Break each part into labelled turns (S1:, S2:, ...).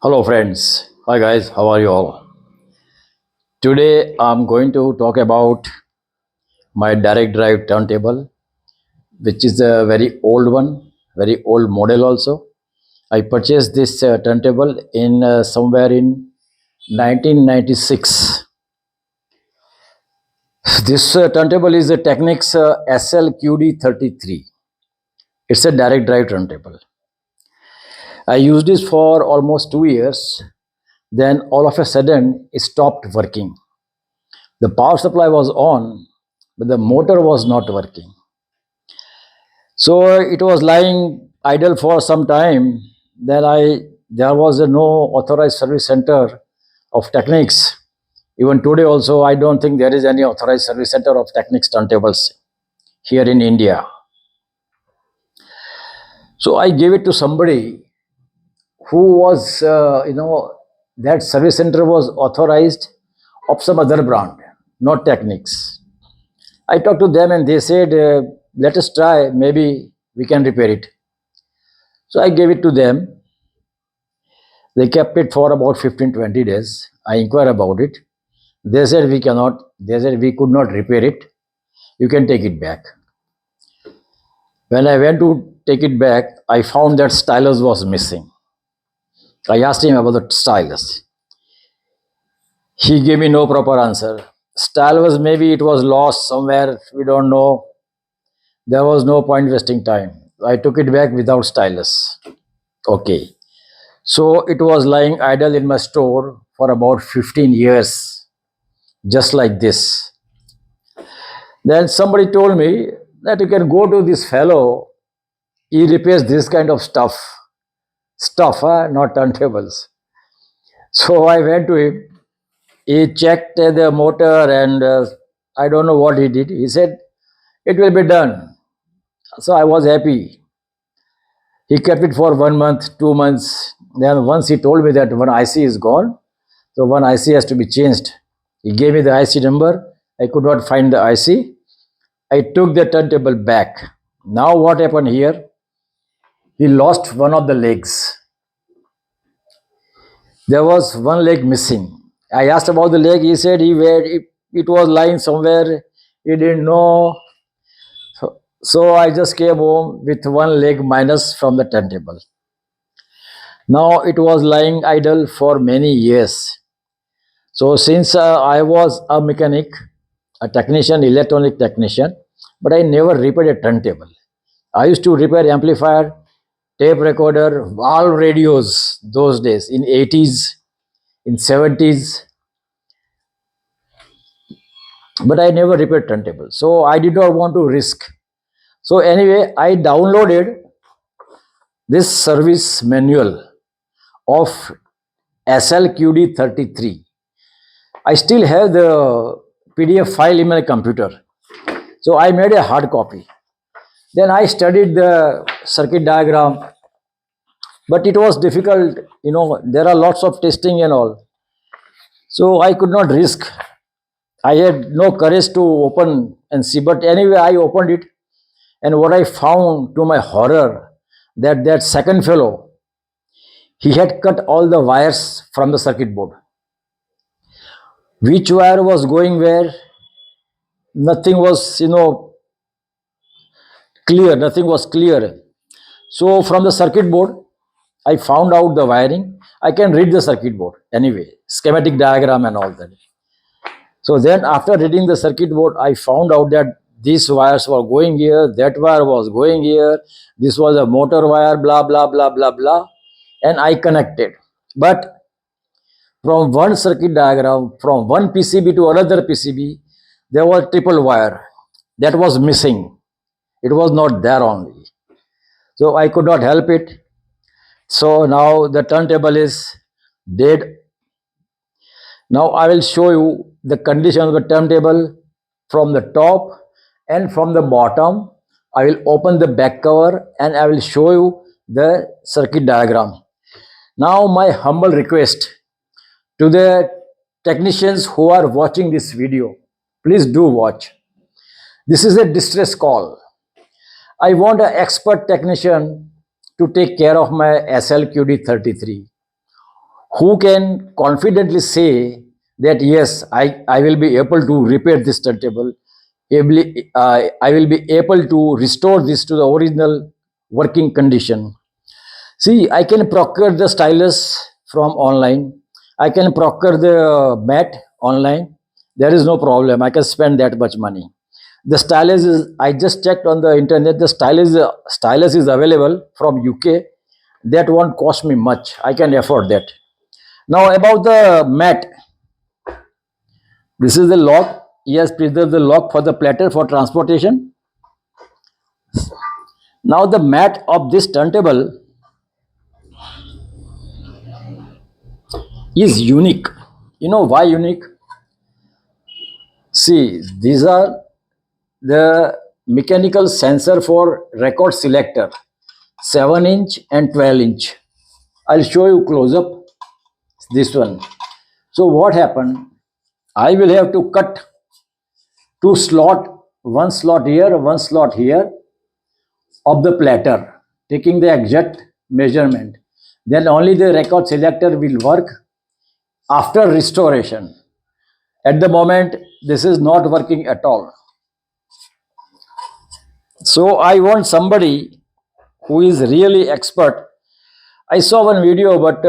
S1: Hello friends. Hi guys, how are you all? Today I'm going to talk about my direct drive turntable, which is a very old one, very old model also. I purchased this turntable in somewhere in 1996. This turntable is a Technics SL QD33. It's a direct drive turntable. I used this for almost 2 years. Then all of a sudden it stopped working. The power supply was on, but the motor was not working. So it was lying idle for some time. Then there was no authorized service center of Technics. Even today also, I don't think there is any authorized service center of Technics turntables here in India. So I gave it to somebody who was, that service center was authorized of some other brand, not Technics. I talked to them and they said, let us try, maybe we can repair it. So I gave it to them. They kept it for about 15-20 days. I inquired about it. They said we cannot, they said we could not repair it. You can take it back. When I went to take it back, I found that stylus was missing. I asked him about the stylus. He gave me no proper answer. Stylus, maybe it was lost somewhere, we don't know. There was no point wasting time. I took it back without stylus. Okay. So it was lying idle in my store for about 15 years, just like this. Then somebody told me that you can go to this fellow, he repairs this kind of stuff, not turntables. So I went to him. He checked the motor and I don't know what he did. He said, it will be done. So I was happy. He kept it for 1 month, 2 months. Then once he told me that one IC is gone, so one IC has to be changed. He gave me the IC number. I could not find the IC. I took the turntable back. Now what happened here? He lost one of the legs. There was one leg missing. I asked about the leg. He said it was lying somewhere. He didn't know. So I just came home with one leg minus from the turntable. Now it was lying idle for many years. So since I was a mechanic, a technician, electronic technician, but I never repaired a turntable. I used to repair amplifier, tape recorder, valve radios those days in 80s, in 70s, but I never repaired turntable. So I did not want to risk. So anyway, I downloaded this service manual of SLQD33. I still have the PDF file in my computer. So I made a hard copy. Then I studied the circuit diagram, but it was difficult. There are lots of testing and all. So I could not risk. I had no courage to open and see, but anyway, I opened it. And what I found to my horror, that second fellow, he had cut all the wires from the circuit board. Which wire was going where? Nothing was, clear. Nothing was clear. So from the circuit board, I found out the wiring. I can read the circuit board anyway, schematic diagram and all that. So then after reading the circuit board, I found out that these wires were going here, that wire was going here, this was a motor wire, blah, blah, blah, blah, blah. And I connected. But from one circuit diagram, from one PCB to another PCB, there was triple wire that was missing. It was not there only. So I could not help it. So now the turntable is dead. Now I will show you the condition of the turntable from the top and from the bottom. I will open the back cover and I will show you the circuit diagram. Now my humble request to the technicians who are watching this video, please do watch. This is a distress call. I want an expert technician to take care of my SLQD33. who can confidently say that yes, I will be able to repair this turntable, I will be able to restore this to the original working condition. See, I can procure the stylus from online. I can procure the mat online. There is no problem. I can spend that much money. The stylus is, I just checked on the internet, the stylus is available from UK. That won't cost me much. I can afford that. Now about the mat, this is the lock. Yes, preserve the lock for the platter for transportation. Now the mat of this turntable is unique. You know why unique? See, these are the mechanical sensor for record selector, 7-inch and 12-inch. I'll show you close up this one. So what happened? I will have to cut two slot, one slot here, one slot here of the platter, taking the exact measurement. Then only the record selector will work after restoration. At the moment, this is not working at all. So I want somebody who is really expert. I saw one video, but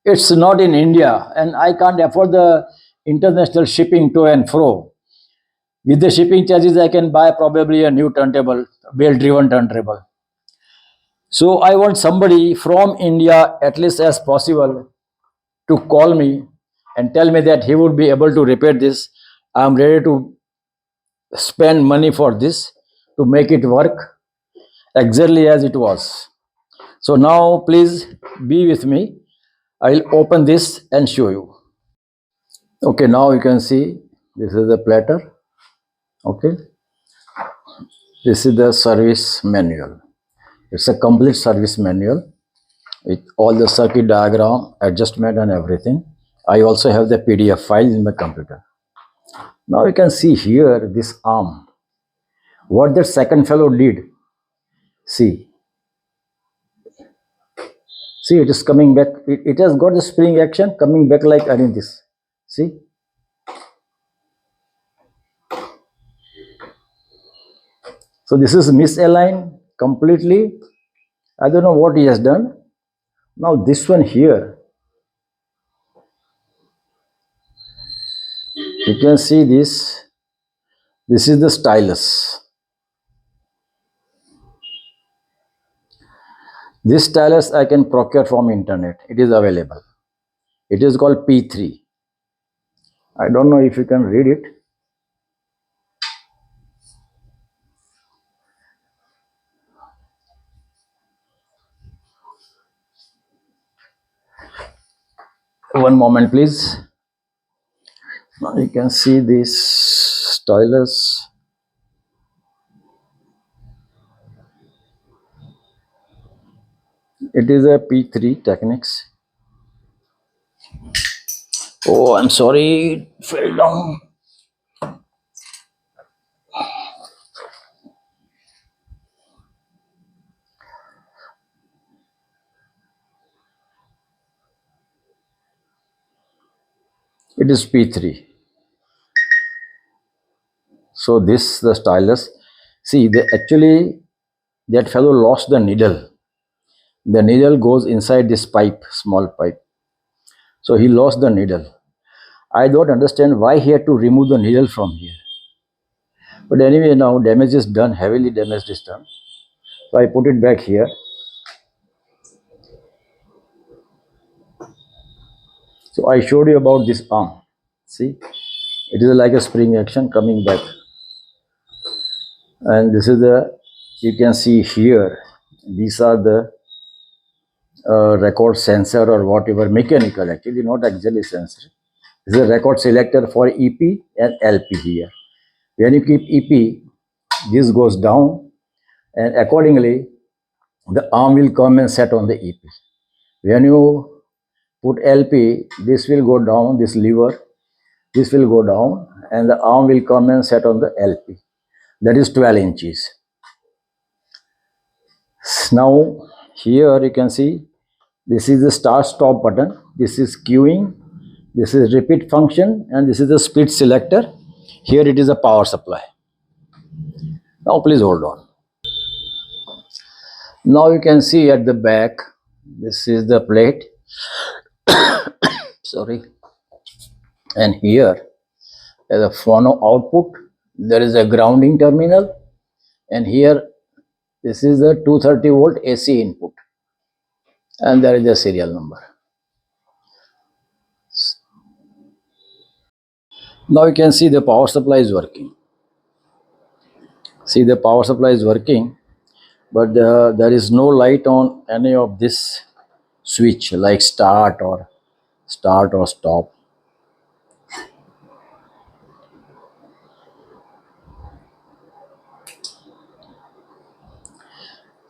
S1: it's not in India, and I can't afford the international shipping to and fro. With the shipping charges, I can buy probably a new turntable, wheel-driven turntable. So I want somebody from India, at least as possible, to call me and tell me that he would be able to repair this. I'm ready to spend money for this to make it work exactly as it was. So now please be with me. I'll open this and show you. Okay, now you can see this is the platter. Okay, this is the service manual. It's a complete service manual with all the circuit diagram, adjustment and everything. I also have the PDF file in my computer. Now you can see here this arm. What that second fellow did, see, see it is coming back. It has got the spring action coming back like I mean this. See, so this is misaligned completely. I don't know what he has done. Now this one here, you can see this. This is the stylus. This stylus I can procure from internet. It is available. It is called P3. I don't know if you can read it. One moment, please. Now you can see this stylus. It is a P3 Technics. Oh, I'm sorry, it fell down. It is P3. So this the stylus. See, actually that fellow lost the needle. The needle goes inside this pipe, small pipe. So he lost the needle. I don't understand why he had to remove the needle from here. But anyway, now damage is done, heavily damaged is done. So I put it back here. So I showed you about this arm. See, it is like a spring action coming back. And this is the, you can see here, these are the record sensor or whatever, mechanical actually, not actually sensor. This is a record selector for EP and LP here. When you keep EP, this goes down and accordingly the arm will come and set on the EP. When you put LP, this will go down, this lever, this will go down and the arm will come and set on the LP. That is 12 inches. Now here you can see This is the start stop button. This is queuing. This is repeat function, and this is the speed selector. Here it is a power supply. Now please hold on. Now you can see at the back, this is the plate. Sorry. And here is a phono output. There is a grounding terminal, and here this is the 230 volt AC input, and there is a serial number. Now you can see the power supply is working. See, the power supply is working, but there is no light on any of this switch like start or stop.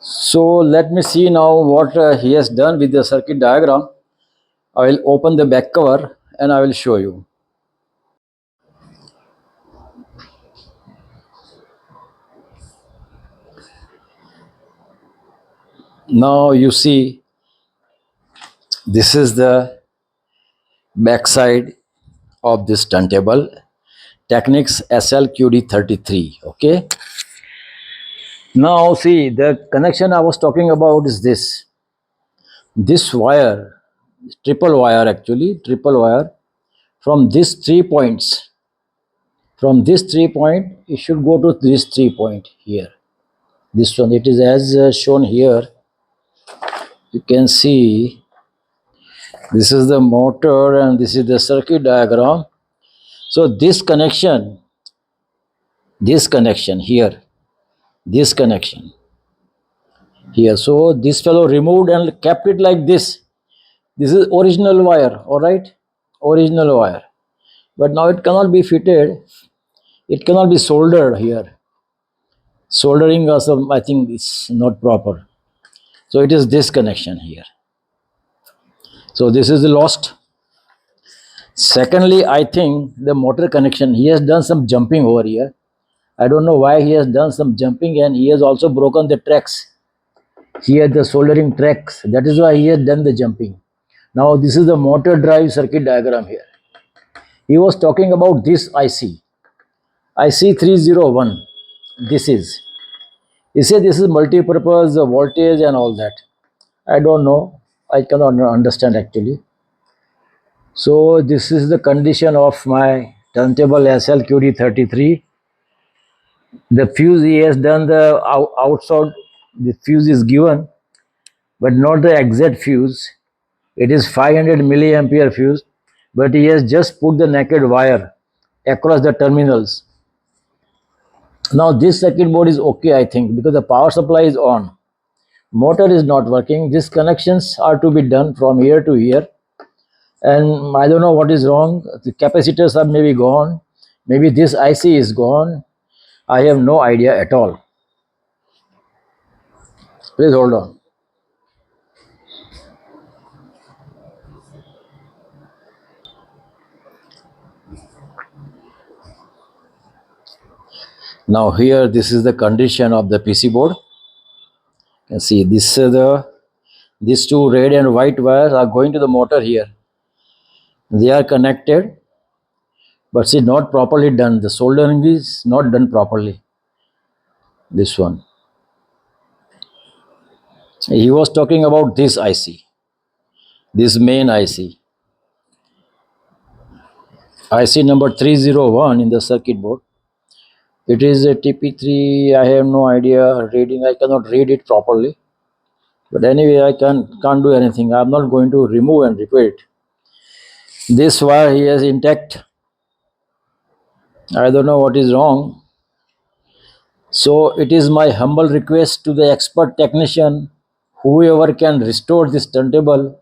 S1: So let me see now what he has done with the circuit diagram. I will open the back cover and I will show you. Now you see, this is the backside of this turntable, Technics SLQD33. Okay. Now see, the connection I was talking about is this. This wire, triple wire actually, triple wire, from these 3 points, from this 3 point, it should go to this 3 point here. This one, it is as shown here. You can see this is the motor and this is the circuit diagram. So this connection here, this connection here. So this fellow removed and kept it like this. This is original wire, all right, original wire. But now it cannot be fitted. It cannot be soldered here. Soldering also, I think, is not proper. So it is this connection here. So this is the lost. Secondly, I think the motor connection, he has done some jumping over here. I don't know why he has done some jumping, and he has also broken the tracks. Here the soldering tracks. That is why he has done the jumping. Now this is the motor drive circuit diagram here. He was talking about this IC. IC301. This is. He said this is multi-purpose voltage and all that. I don't know. I cannot understand actually. So this is the condition of my turntable SLQD33. The fuse, he has done the outside, the fuse is given, but not the exact fuse. It is 500 milliampere fuse, but he has just put the naked wire across the terminals. Now this circuit board is okay, I think, because the power supply is on. Motor is not working. These connections are to be done from here to here. And I don't know what is wrong. The capacitors are maybe gone. Maybe this IC is gone. I have no idea at all. Please hold on. Now here, this is the condition of the PC board. You can see these two red and white wires are going to the motor here. They are connected, but see, not properly done. The soldering is not done properly. This one. He was talking about this IC, this main IC. IC number 301 in the circuit board. It is a TP3. I have no idea reading. I cannot read it properly. But anyway, I can't do anything. I'm not going to remove and repair it. This wire here is intact. I don't know what is wrong. So it is my humble request to the expert technician, whoever can restore this turntable,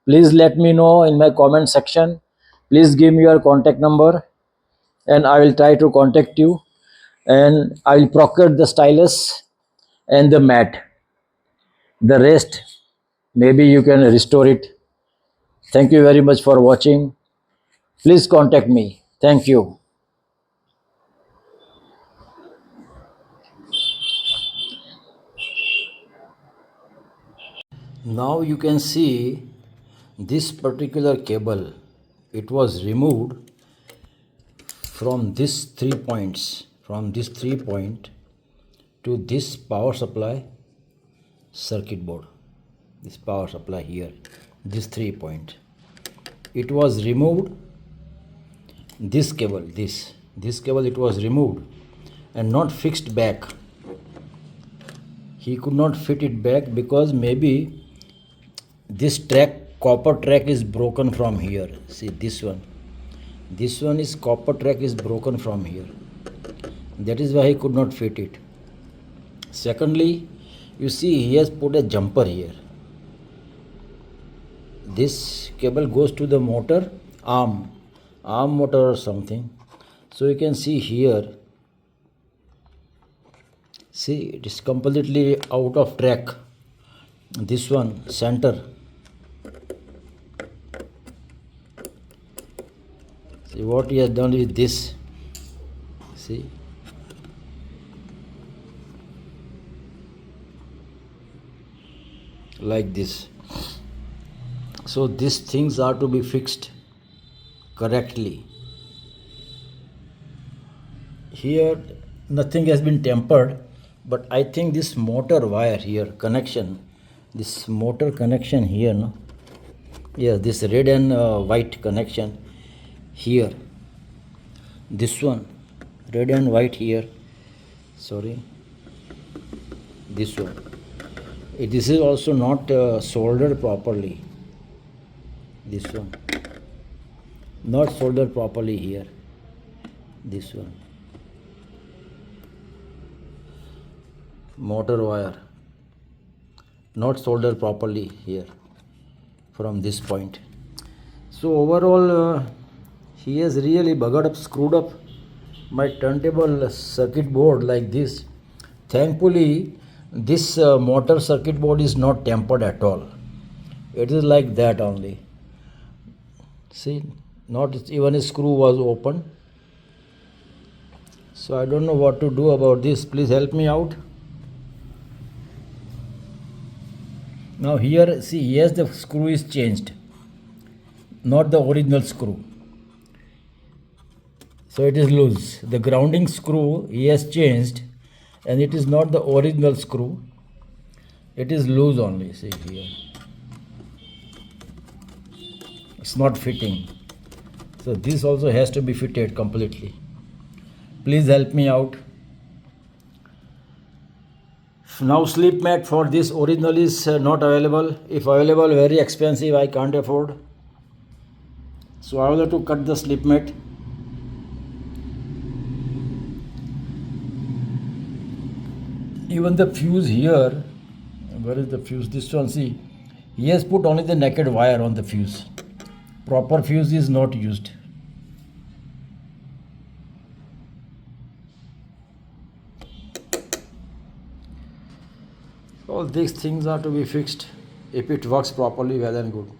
S1: please let me know in my comment section. Please give me your contact number and I will try to contact you, and I will procure the stylus and the mat. The rest, maybe you can restore it. Thank you very much for watching. Please contact me. Thank you. Now you can see this particular cable, it was removed from this 3 points, from this 3 point to this power supply circuit board, this power supply here, this 3 point. It was removed, this cable, this cable, it was removed and not fixed back. He could not fit it back because maybe this track, copper track is broken from here. See this one is copper track is broken from here. That is why he could not fit it. Secondly, you see he has put a jumper here. This cable goes to the motor, arm motor or something. So you can see here, see it is completely out of track. This one, center. See what he has done with this. See. Like this. So these things are to be fixed correctly. Here nothing has been tempered, but I think this motor wire here, connection, this motor connection here, no? Yes, this red and white connection here, this one, red and white here, sorry, this one. This is also not soldered properly. This one, not soldered properly here. This one, motor wire, not soldered properly here from this point. So overall, he has really buggered up, screwed up my turntable circuit board like this. Thankfully, this motor circuit board is not tempered at all. It is like that only. See, not even a screw was open. So I don't know what to do about this. Please help me out. Now here, see, yes, the screw is changed, not the original screw. So it is loose. The grounding screw he has changed, and it is not the original screw. It is loose only. See here. It's not fitting. So this also has to be fitted completely. Please help me out. Now sleep mat for this original is not available. If available, very expensive, I can't afford. So I will have to cut the sleep mat. Even the fuse here, where is the fuse? This one, see, he has put only the naked wire on the fuse. Proper fuse is not used. All these things are to be fixed. If it works properly, well and good.